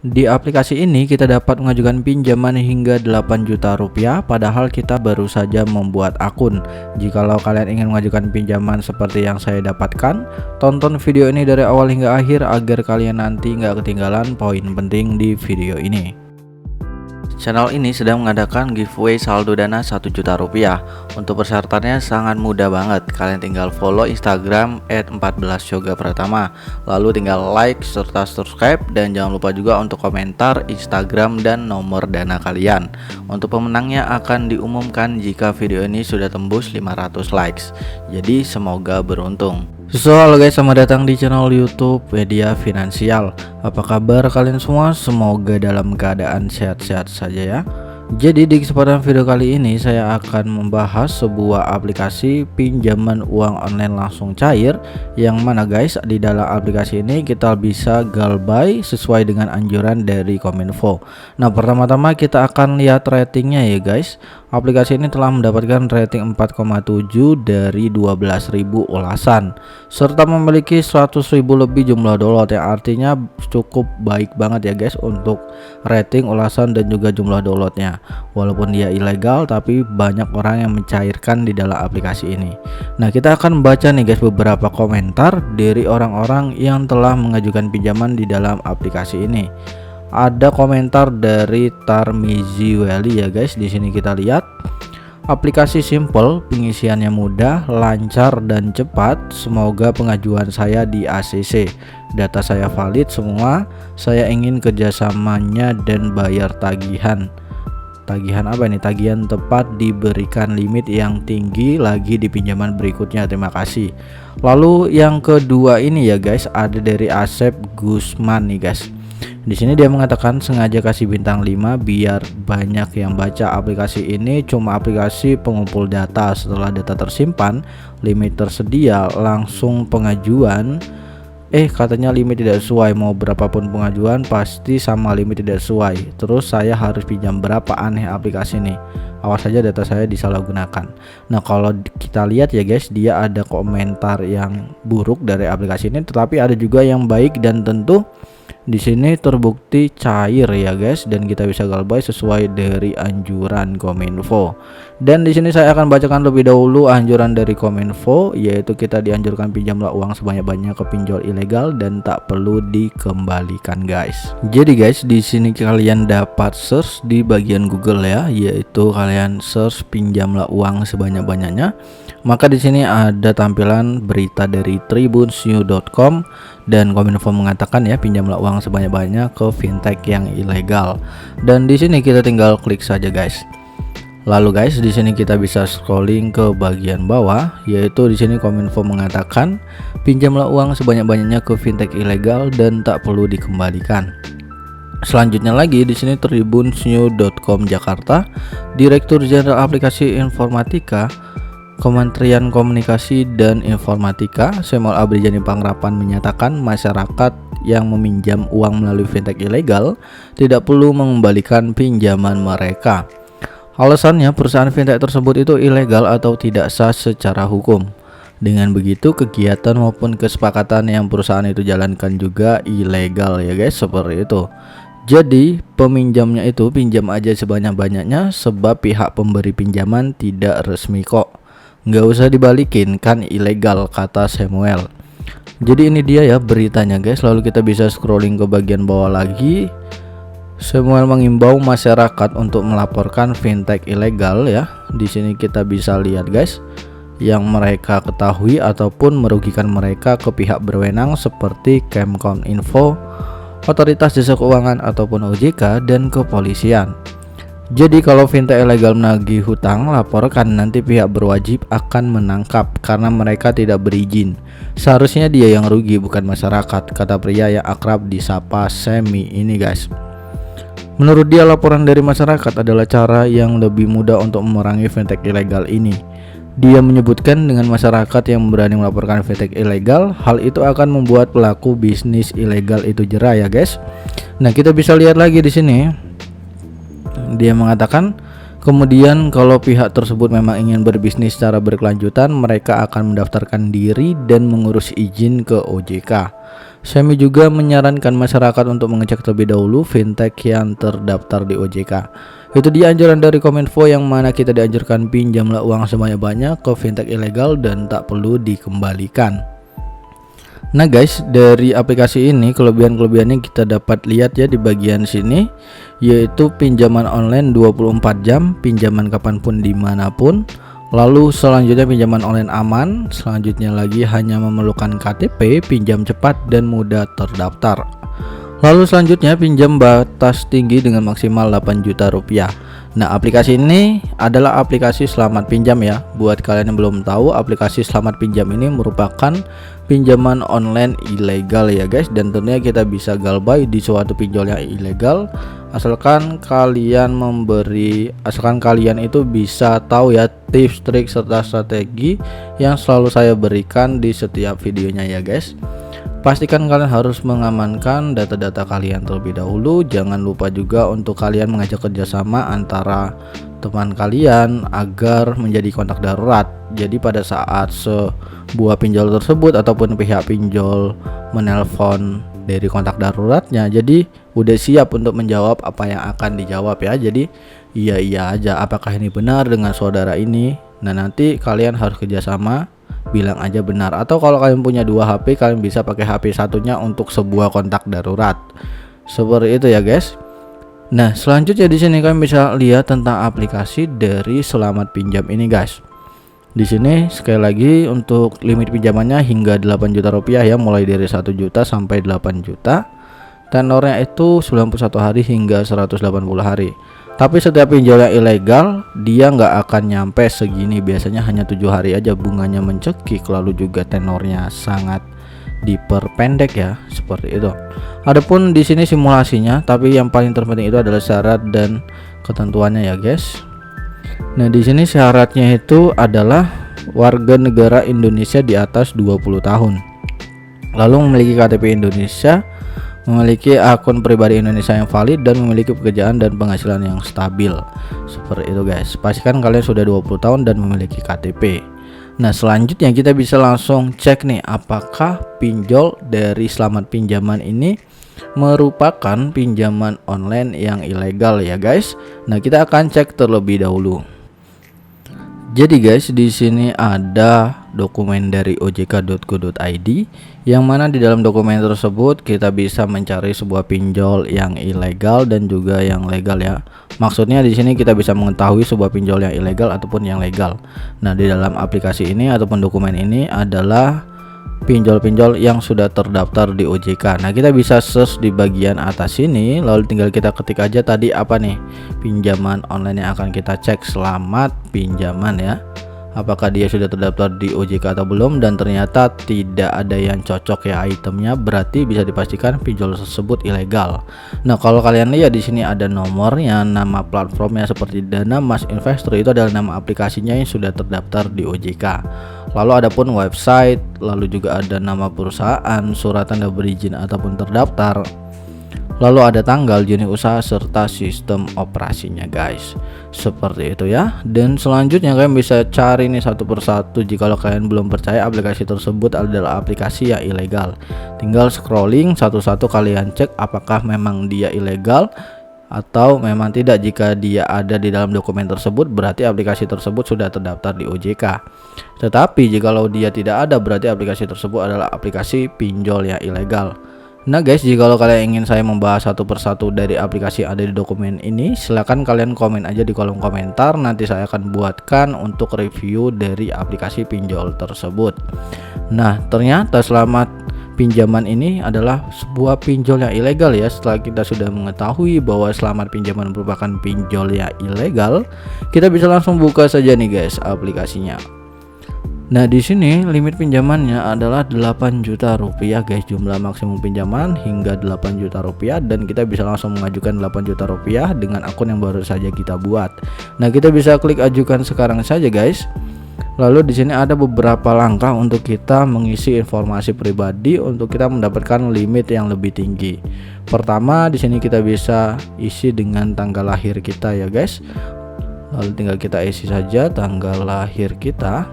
Di aplikasi ini kita dapat mengajukan pinjaman hingga 8 juta rupiah padahal kita baru saja membuat akun. Jikalau kalian ingin mengajukan pinjaman seperti yang saya dapatkan, tonton video ini dari awal hingga akhir agar kalian nanti nggak ketinggalan poin penting di video ini. Channel ini sedang mengadakan giveaway saldo dana 1 juta rupiah. Untuk persyaratannya sangat mudah banget. Kalian tinggal follow Instagram @14yogapratama, lalu tinggal like serta subscribe, dan jangan lupa juga untuk komentar Instagram dan nomor dana kalian. Untuk pemenangnya akan diumumkan jika video ini sudah tembus 500 likes. Jadi semoga beruntung. Halo guys, selamat datang di channel YouTube Media Finansial. Apa kabar kalian semua? Semoga dalam keadaan sehat-sehat saja ya. Jadi di kesempatan video kali ini saya akan membahas sebuah aplikasi pinjaman uang online langsung cair, yang mana guys di dalam aplikasi ini kita bisa galbay sesuai dengan anjuran dari Kominfo. Nah, pertama-tama kita akan lihat ratingnya ya guys. Aplikasi ini telah mendapatkan rating 4,7 dari 12.000 ulasan serta memiliki 100.000 lebih jumlah download, yang artinya cukup baik banget ya guys untuk rating, ulasan, dan juga jumlah downloadnya. Walaupun dia ilegal tapi banyak orang yang mencairkan di dalam aplikasi ini. Nah, kita akan membaca nih guys beberapa komentar dari orang-orang yang telah mengajukan pinjaman di dalam aplikasi ini. Ada komentar dari Tarmizi Weli ya guys. Di sini kita lihat, aplikasi simple, pengisiannya mudah, lancar dan cepat. Semoga pengajuan saya di ACC. Data saya valid semua. Saya ingin kerjasamanya dan bayar tagihan. Tagihan apa ini? Tagihan tepat, diberikan limit yang tinggi lagi di pinjaman berikutnya. Terima kasih. Lalu yang kedua ini ya guys, ada dari Asep Gusman nih guys. Di sini dia mengatakan sengaja kasih bintang 5 biar banyak yang baca. Aplikasi ini cuma aplikasi pengumpul data. Setelah data tersimpan, limit tersedia, langsung pengajuan. Katanya limit tidak sesuai, mau berapapun pengajuan pasti sama limit tidak sesuai. Terus saya harus pinjam berapa? Aneh aplikasi ini. Awas saja data saya disalahgunakan. Nah, kalau kita lihat ya guys, dia ada komentar yang buruk dari aplikasi ini, tetapi ada juga yang baik, dan tentu di sini terbukti cair ya guys, dan kita bisa galbay sesuai dari anjuran Kominfo. Dan di sini saya akan bacakan lebih dahulu anjuran dari Kominfo, yaitu kita dianjurkan pinjamlah uang sebanyak-banyaknya ke pinjol ilegal dan tak perlu dikembalikan guys. Jadi guys, di sini kalian dapat search di bagian Google ya, yaitu kalian search pinjamlah uang sebanyak-banyaknya. Maka di sini ada tampilan berita dari tribunnews.com, dan Kominfo mengatakan ya, pinjamlah uang sebanyak-banyaknya ke fintech yang ilegal. Dan di sini kita tinggal klik saja guys. Lalu guys, di sini kita bisa scrolling ke bagian bawah, yaitu di sini Kominfo mengatakan pinjamlah uang sebanyak-banyaknya ke fintech ilegal dan tak perlu dikembalikan. Selanjutnya lagi di sini tribunnews.com Jakarta, Direktur Jenderal Aplikasi Informatika Kementerian Komunikasi dan Informatika Samuel Abrijani Pangrapan menyatakan masyarakat yang meminjam uang melalui fintech ilegal tidak perlu mengembalikan pinjaman mereka. Alasannya, perusahaan fintech tersebut itu ilegal atau tidak sah secara hukum. Dengan begitu, kegiatan maupun kesepakatan yang perusahaan itu jalankan juga ilegal ya guys, seperti itu. Jadi peminjamnya itu pinjam aja sebanyak-banyaknya, sebab pihak pemberi pinjaman tidak resmi kok. Nggak usah dibalikin, kan ilegal, kata Samuel. Jadi ini dia ya beritanya guys. Lalu kita bisa scrolling ke bagian bawah lagi. Samuel mengimbau masyarakat untuk melaporkan fintech ilegal ya. Di sini kita bisa lihat guys, yang mereka ketahui ataupun merugikan mereka ke pihak berwenang seperti Kemkominfo, Otoritas Jasa Keuangan ataupun OJK, dan kepolisian. Jadi kalau fintech ilegal menagih hutang, laporkan, nanti pihak berwajib akan menangkap karena mereka tidak berizin. Seharusnya dia yang rugi, bukan masyarakat, kata pria yang akrab disapa Semi ini guys. Menurut dia, laporan dari masyarakat adalah cara yang lebih mudah untuk memerangi fintech ilegal ini. Dia menyebutkan dengan masyarakat yang berani melaporkan fintech ilegal, hal itu akan membuat pelaku bisnis ilegal itu jera ya guys. Nah, kita bisa lihat lagi di sini. Dia mengatakan Kemudian kalau pihak tersebut memang ingin berbisnis secara berkelanjutan, mereka akan mendaftarkan diri dan mengurus izin ke OJK. Xiaomi juga menyarankan masyarakat untuk mengecek terlebih dahulu fintech yang terdaftar di OJK. Itu dia anjuran dari Kominfo, yang mana kita dianjurkan pinjamlah uang sebanyak-banyak ke fintech ilegal dan tak perlu dikembalikan. Nah guys, dari aplikasi ini kelebihan-kelebihannya kita dapat lihat ya di bagian sini, yaitu pinjaman online 24 jam, pinjaman kapanpun dimanapun. Lalu selanjutnya pinjaman online aman, selanjutnya lagi hanya memerlukan KTP, pinjam cepat dan mudah terdaftar. Lalu selanjutnya pinjam batas tinggi dengan maksimal 8 juta rupiah. Nah, aplikasi ini adalah aplikasi Selamat Pinjam ya. Buat kalian yang belum tahu, aplikasi Selamat Pinjam ini merupakan pinjaman online ilegal ya guys, dan tentunya kita bisa galbay di suatu pinjol yang ilegal asalkan kalian itu bisa tahu ya tips, trik serta strategi yang selalu saya berikan di setiap videonya ya guys. Pastikan kalian harus mengamankan data-data kalian terlebih dahulu. Jangan lupa juga untuk kalian mengajak kerjasama antara teman kalian agar menjadi kontak darurat. Jadi pada saat sebuah pinjol tersebut ataupun pihak pinjol menelpon dari kontak daruratnya, jadi udah siap untuk menjawab apa yang akan dijawab ya. Jadi iya aja, apakah ini benar dengan saudara ini. Nah, nanti kalian harus kerjasama, bilang aja benar. Atau kalau kalian punya 2 HP, kalian bisa pakai HP satunya untuk sebuah kontak darurat. Seperti itu ya guys. Nah, selanjutnya di sini kalian bisa lihat tentang aplikasi dari Selamat Pinjam ini guys. Di sini sekali lagi untuk limit pinjamannya hingga 8 juta rupiah ya, mulai dari 1 juta sampai 8 juta. Tenornya itu 91 hari hingga 180 hari. Tapi setiap pinjol yang ilegal dia nggak akan nyampe segini, biasanya hanya 7 hari aja, bunganya mencekik, lalu juga tenornya sangat diperpendek ya, seperti itu. Adapun di sini simulasinya, tapi yang paling terpenting itu adalah syarat dan ketentuannya ya guys. Nah, di sini syaratnya itu adalah warga negara Indonesia di atas 20 tahun. Lalu memiliki KTP Indonesia, memiliki akun pribadi Indonesia yang valid, dan memiliki pekerjaan dan penghasilan yang stabil. Seperti itu guys. Pastikan kalian sudah 20 tahun dan memiliki KTP. Nah, selanjutnya kita bisa langsung cek nih apakah pinjol dari Selamat Pinjaman ini merupakan pinjaman online yang ilegal ya guys. Nah, kita akan cek terlebih dahulu. Jadi guys, di sini ada dokumen dari ojk.go.id, yang mana di dalam dokumen tersebut kita bisa mencari sebuah pinjol yang ilegal dan juga yang legal ya. Maksudnya di sini kita bisa mengetahui sebuah pinjol yang ilegal ataupun yang legal. Nah, di dalam aplikasi ini ataupun dokumen ini adalah pinjol-pinjol yang sudah terdaftar di OJK. Nah, kita bisa search di bagian atas sini, lalu tinggal kita ketik aja tadi apa nih pinjaman online yang akan kita cek. Selamat Pinjaman ya, apakah dia sudah terdaftar di OJK atau belum, dan ternyata tidak ada yang cocok ya itemnya, berarti bisa dipastikan pinjol tersebut ilegal. Nah, kalau kalian lihat di sini ada nomornya, nama platformnya seperti Dana Mas Investor, itu adalah nama aplikasinya yang sudah terdaftar di OJK. Lalu adapun website, lalu juga ada nama perusahaan, surat tanda berizin ataupun terdaftar, lalu ada tanggal, jenis usaha, serta sistem operasinya guys. Seperti itu ya. Dan selanjutnya kalian bisa cari nih satu persatu. Jikalau kalian belum percaya aplikasi tersebut adalah aplikasi yang ilegal, tinggal scrolling satu-satu, kalian cek apakah memang dia ilegal atau memang tidak. Jika dia ada di dalam dokumen tersebut, berarti aplikasi tersebut sudah terdaftar di OJK. Tetapi jikalau dia tidak ada, berarti aplikasi tersebut adalah aplikasi pinjol yang ilegal. Nah guys, jikalau kalian ingin saya membahas satu persatu dari aplikasi yang ada di dokumen ini, silahkan kalian komen aja di kolom komentar. Nanti saya akan buatkan untuk review dari aplikasi pinjol tersebut. Nah, ternyata Selamat Pinjaman ini adalah sebuah pinjol yang ilegal ya. Setelah kita sudah mengetahui bahwa Selamat Pinjaman merupakan pinjol yang ilegal, kita bisa langsung buka saja nih guys aplikasinya. Nah, di sini limit pinjamannya adalah 8 juta rupiah guys, jumlah maksimum pinjaman hingga 8 juta rupiah, dan kita bisa langsung mengajukan 8 juta rupiah dengan akun yang baru saja kita buat. Nah, kita bisa klik ajukan sekarang saja guys. Lalu di sini ada beberapa langkah untuk kita mengisi informasi pribadi untuk kita mendapatkan limit yang lebih tinggi. Pertama, di sini kita bisa isi dengan tanggal lahir kita ya guys. Lalu tinggal kita isi saja tanggal lahir kita.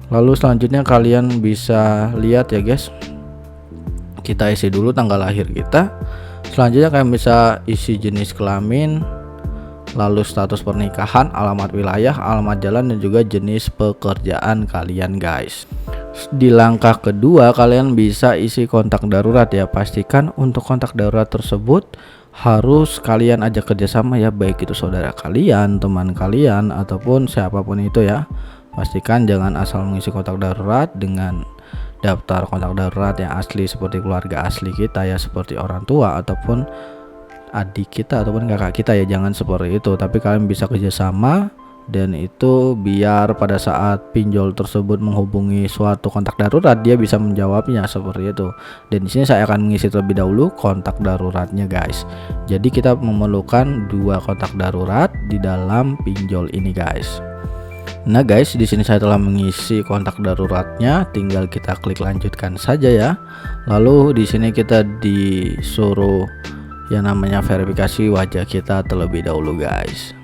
Lalu selanjutnya kalian bisa lihat ya guys, kita isi dulu tanggal lahir kita. Selanjutnya kalian bisa isi jenis kelamin, lalu status pernikahan, alamat wilayah, alamat jalan, dan juga jenis pekerjaan kalian guys. Di langkah kedua kalian bisa isi kontak darurat ya. Pastikan untuk kontak darurat tersebut harus kalian ajak kerjasama ya, baik itu saudara kalian, teman kalian, ataupun siapapun itu ya. Pastikan jangan asal mengisi kontak darurat dengan daftar kontak darurat yang asli seperti keluarga asli kita ya, seperti orang tua ataupun adik kita ataupun kakak kita ya, jangan seperti itu. Tapi kalian bisa kerjasama, dan itu biar pada saat pinjol tersebut menghubungi suatu kontak darurat dia bisa menjawabnya seperti itu. Dan di sini saya akan mengisi terlebih dahulu kontak daruratnya guys. Jadi kita memerlukan 2 kontak darurat di dalam pinjol ini guys. Nah guys, di sini saya telah mengisi kontak daruratnya, tinggal kita klik lanjutkan saja ya. Lalu di sini kita disuruh yang namanya verifikasi wajah kita terlebih dahulu guys.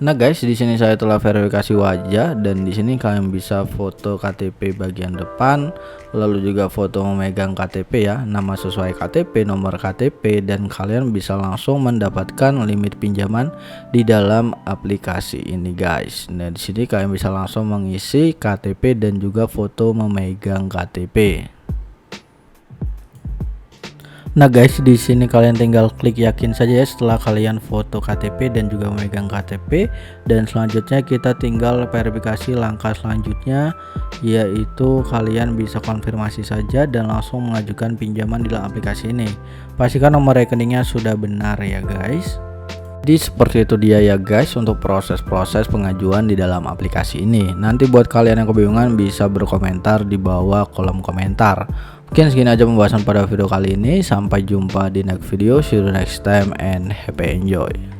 Nah guys, di sini saya telah verifikasi wajah, dan di sini kalian bisa foto KTP bagian depan, lalu juga foto memegang KTP ya, nama sesuai KTP, nomor KTP, dan kalian bisa langsung mendapatkan limit pinjaman di dalam aplikasi ini guys. Nah di sini kalian bisa langsung mengisi KTP dan juga foto memegang KTP. Nah guys, di sini kalian tinggal klik yakin saja ya setelah kalian foto KTP dan juga memegang KTP, dan selanjutnya kita tinggal verifikasi langkah selanjutnya, yaitu kalian bisa konfirmasi saja dan langsung mengajukan pinjaman di dalam aplikasi ini. Pastikan nomor rekeningnya sudah benar ya guys. Jadi seperti itu dia ya guys untuk proses-proses pengajuan di dalam aplikasi ini. Nanti buat kalian yang kebingungan bisa berkomentar di bawah kolom komentar. Mungkin segini aja pembahasan pada video kali ini. Sampai jumpa di next video. See you next time and happy enjoy.